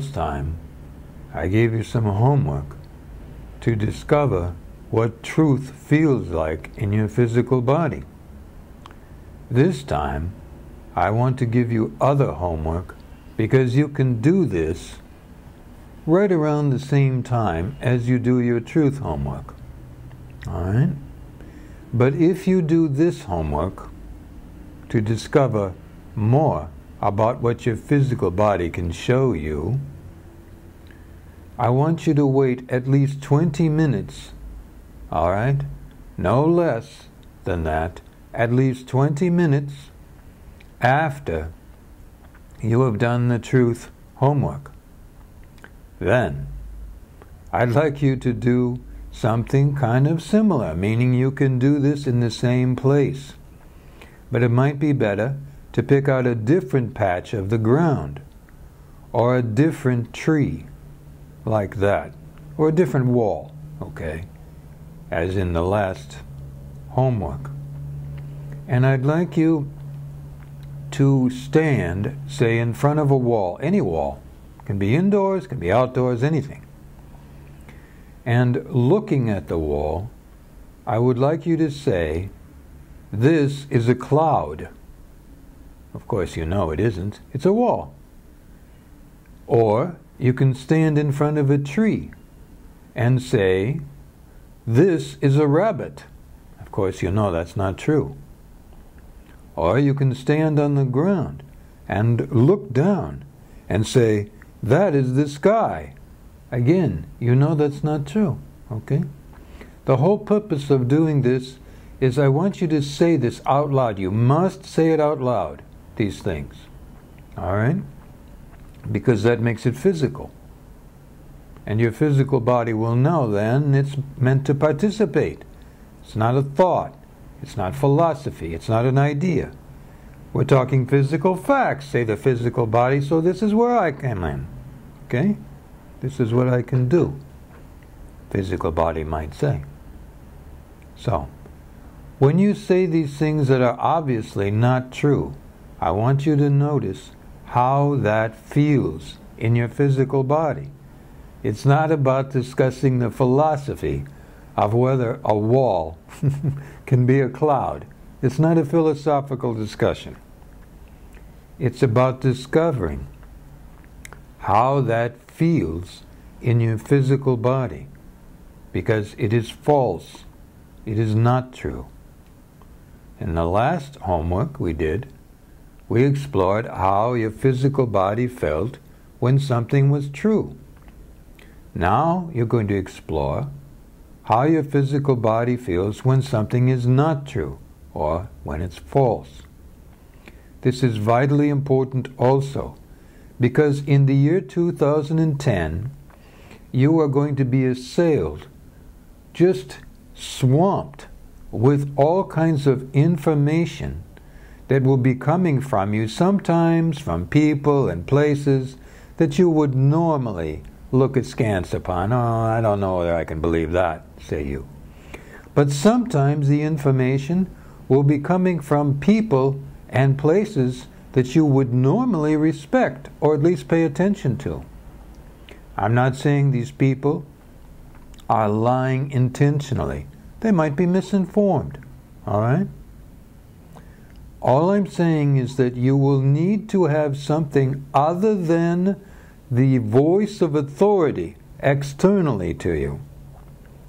last time, I gave you some homework to discover what truth feels like in your physical body. This time, I want to give you other homework because you can do this right around the same time as you do your truth homework. Alright? But if you do this homework to discover more about what your physical body can show you, I want you to wait at least 20 minutes, alright? No less than that, at least 20 minutes after you have done the truth homework. Then, I'd like you to do something kind of similar, meaning you can do this in the same place. But it might be better to pick out a different patch of the ground, or a different tree, like that, or a different wall, okay, as in the last homework. And I'd like you to stand, say, in front of a wall, any wall, can be indoors, can be outdoors, anything. And looking at the wall, I would like you to say, "This is a cloud." Of course, you know it isn't. It's a wall. Or you can stand in front of a tree and say, "This is a rabbit." Of course, you know that's not true. Or you can stand on the ground and look down and say, "That is the sky." Again, you know that's not true, okay? The whole purpose of doing this is I want you to say this out loud. You must say it out loud, these things, all right? Because that makes it physical. And your physical body will know then it's meant to participate. It's not a thought. It's not philosophy. It's not an idea. We're talking physical facts, say the physical body, so this is where I come in, okay? This is what I can do, physical body might say. So, when you say these things that are obviously not true, I want you to notice how that feels in your physical body. It's not about discussing the philosophy of whether a wall can be a cloud. It's not a philosophical discussion. It's about discovering how that feels in your physical body, because it is false. It is not true. In the last homework we did, we explored how your physical body felt when something was true. Now you're going to explore how your physical body feels when something is not true, or when it's false. This is vitally important also, because in the year 2010, you are going to be assailed, just swamped with all kinds of information that will be coming from you, sometimes from people and places that you would normally look askance upon. "Oh, I don't know whether I can believe that," say you. But sometimes the information will be coming from people and places that you would normally respect, or at least pay attention to. I'm not saying these people are lying intentionally. They might be misinformed, all right? All I'm saying is that you will need to have something other than the voice of authority externally to you.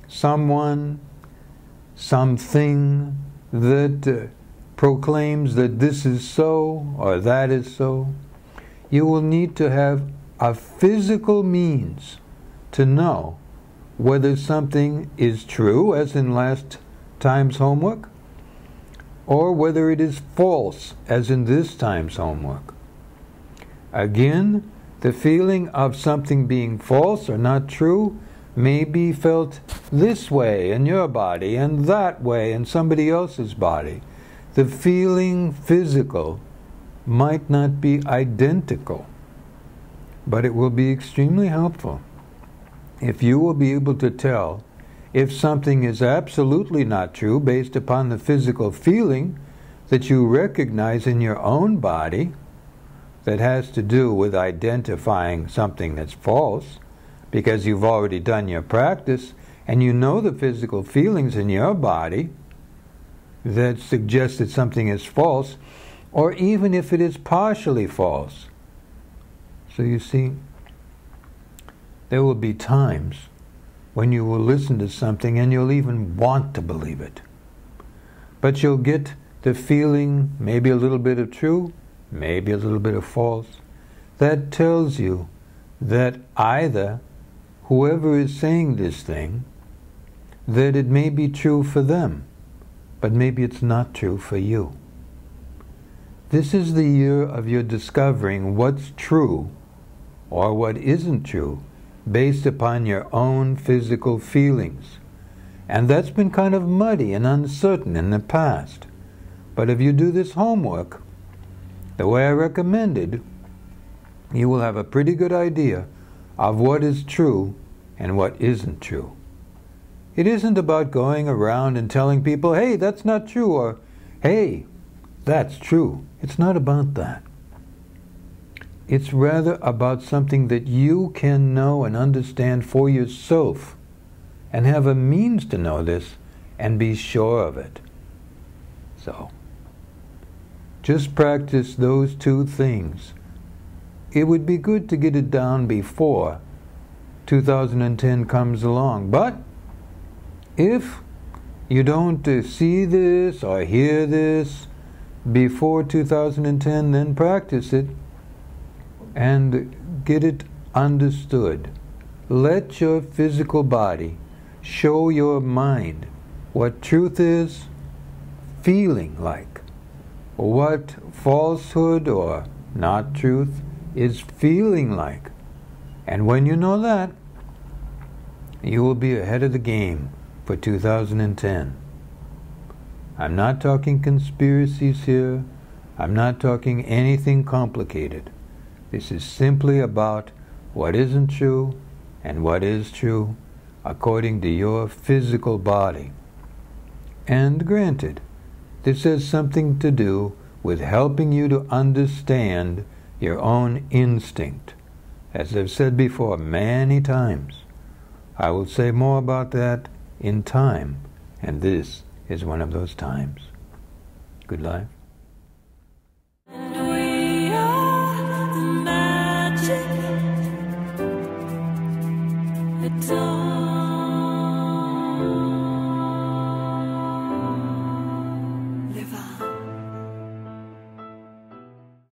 Someone, something that proclaims that this is so or that is so. You will need to have a physical means to know whether something is true, as in last time's homework, or whether it is false, as in this time's homework. Again, the feeling of something being false or not true may be felt this way in your body and that way in somebody else's body. The feeling physical might not be identical, but it will be extremely helpful if you will be able to tell if something is absolutely not true based upon the physical feeling that you recognize in your own body, that has to do with identifying something that's false, because you've already done your practice and you know the physical feelings in your body that suggest that something is false, or even if it is partially false. So you see, there will be times when you will listen to something and you'll even want to believe it. But you'll get the feeling, maybe a little bit of true, maybe a little bit of false, that tells you that either whoever is saying this thing, that it may be true for them, but maybe it's not true for you. This is the year of your discovering what's true or what isn't true based upon your own physical feelings. And that's been kind of muddy and uncertain in the past. But if you do this homework the way I recommended, you will have a pretty good idea of what is true and what isn't true. It isn't about going around and telling people, hey, that's not true, or hey, that's true. It's not about that. It's rather about something that you can know and understand for yourself, and have a means to know this and be sure of it. So, just practice those two things. It would be good to get it down before 2010 comes along, but if you don't see this or hear this before 2010, then practice it and get it understood. Let your physical body show your mind what truth is feeling like, what falsehood or not truth is feeling like. And when you know that, you will be ahead of the game for 2010. I'm not talking conspiracies here. I'm not talking anything complicated. This is simply about what isn't true and what is true according to your physical body. And granted, this has something to do with helping you to understand your own instinct. As I've said before many times, I will say more about that in time, and this is one of those times. Good life. And we are the magic. It's all